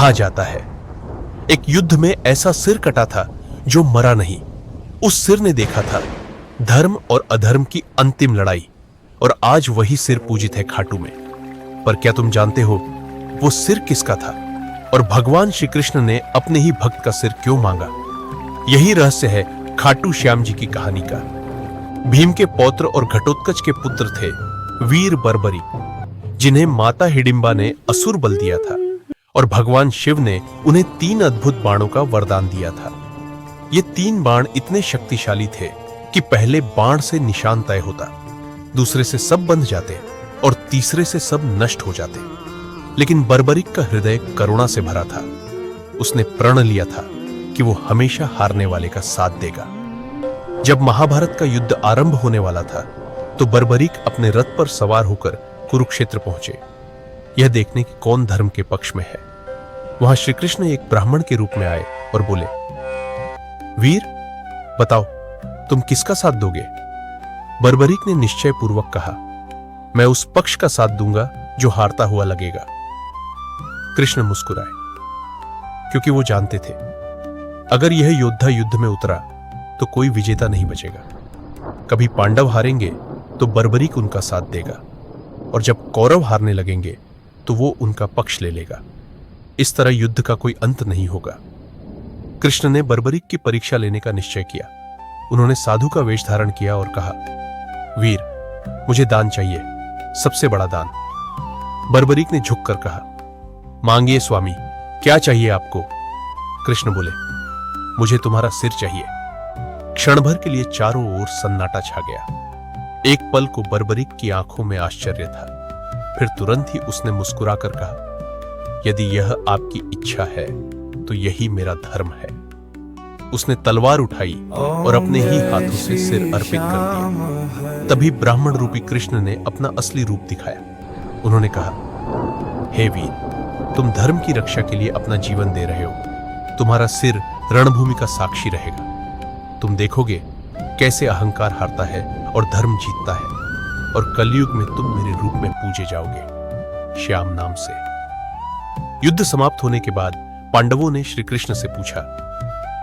कहा जाता है एक युद्ध में ऐसा सिर कटा था जो मरा नहीं। उस सिर ने देखा था धर्म और अधर्म की अंतिम लड़ाई, और आज वही सिर पूजित है खाटू में। पर क्या तुम जानते हो वो सिर किसका था और भगवान श्री कृष्ण ने अपने ही भक्त का सिर क्यों मांगा? यही रहस्य है खाटू श्याम जी की कहानी का। भीम के पौत्र और घटोत्कच के पुत्र थे वीर बर्बरी, जिन्हें माता हिडिंबा ने असुर बल दिया था, और भगवान शिव ने उन्हें 3 अद्भुत बाणों का वरदान दिया था। ये 3 बाण इतने शक्तिशाली थे कि पहले बाण से निशान तय होता, दूसरे से सब बंध जाते और तीसरे से सब नष्ट हो जाते। लेकिन बर्बरिक का हृदय करुणा से भरा था। उसने प्रण लिया था कि वो हमेशा हारने वाले का साथ देगा। जब महाभारत का युद्ध आरंभ होने वाला था तो बर्बरिक अपने रथ पर सवार होकर कुरुक्षेत्र पहुंचे, यह देखने कि कौन धर्म के पक्ष में है। वहां श्री कृष्ण एक ब्राह्मण के रूप में आए और बोले, वीर बताओ तुम किसका साथ दोगे? बर्बरिक ने निश्चय पूर्वक कहा, मैं उस पक्ष का साथ दूंगा जो हारता हुआ लगेगा। कृष्ण मुस्कुराए, क्योंकि वो जानते थे अगर यह योद्धा युद्ध में उतरा तो कोई विजेता नहीं बचेगा। कभी पांडव हारेंगे तो बर्बरिक उनका साथ देगा, और जब कौरव हारने लगेंगे तो वो उनका पक्ष ले लेगा। इस तरह युद्ध का कोई अंत नहीं होगा। कृष्ण ने बर्बरिक की परीक्षा लेने का निश्चय किया। उन्होंने साधु का वेश धारण किया और कहा, वीर मुझे दान चाहिए, सबसे बड़ा दान। बर्बरिक ने झुककर कहा, मांगिए स्वामी, क्या चाहिए आपको? कृष्ण बोले, मुझे तुम्हारा सिर चाहिए। क्षण भर के लिए चारों ओर सन्नाटा छा गया। एक पल को बर्बरिक की आंखों में आश्चर्य था, फिर तुरंत ही उसने मुस्कुराकर कहा, यदि यह आपकी इच्छा है तो यही मेरा धर्म है। उसने तलवार उठाई और अपने ही हाथों से सिर अर्पित कर दिया। तभी ब्राह्मण रूपी कृष्ण ने अपना असली रूप दिखाया। उन्होंने कहा, हे वीर, तुम धर्म की रक्षा के लिए अपना जीवन दे रहे हो। तुम्हारा सिर रणभूमि का साक्षी रहेगा। तुम देखोगे कैसे अहंकार हारता है और धर्म जीतता है, और कलयुग में तुम मेरे रूप में पूजे जाओगे, श्याम नाम से। युद्ध समाप्त होने के बाद पांडवों ने श्री कृष्ण से पूछा,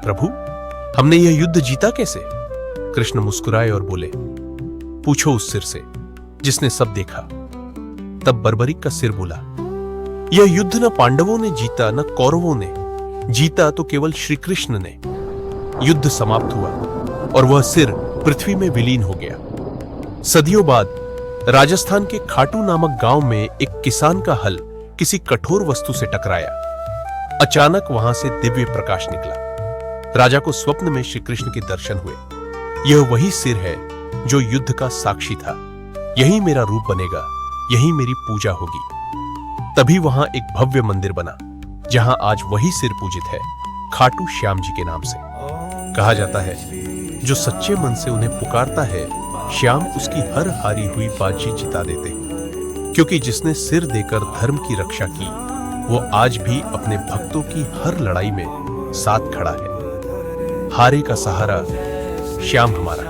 प्रभु हमने यह युद्ध जीता कैसे? कृष्ण मुस्कुराए और बोले, पूछो उस सिर से जिसने सब देखा। तब बर्बरिक का सिर बोला, यह युद्ध न पांडवों ने जीता न कौरवों ने जीता, तो केवल श्री कृष्ण ने। युद्ध समाप्त हुआ और वह सिर पृथ्वी में विलीन हो गया। सदियों बाद राजस्थान के खाटू नामक गांव में एक किसान का हल किसी कठोर वस्तु से टकराया। अचानक वहां से दिव्य प्रकाश निकला। राजा को स्वप्न में श्री कृष्ण के दर्शन हुए। यह वही सिर है जो युद्ध का साक्षी था। यही मेरा रूप बनेगा, यही मेरी पूजा होगी। तभी वहां एक भव्य मंदिर बना, जहां आज वही सिर पूजित है, खाटू श्याम जी के नाम से। कहा जाता है जो सच्चे मन से उन्हें पुकारता है, श्याम उसकी हर हारी हुई बाजी जिता देते। क्योंकि जिसने सिर देकर धर्म की रक्षा की, वो आज भी अपने भक्तों की हर लड़ाई में साथ खड़ा है। हारे का सहारा श्याम हमारा।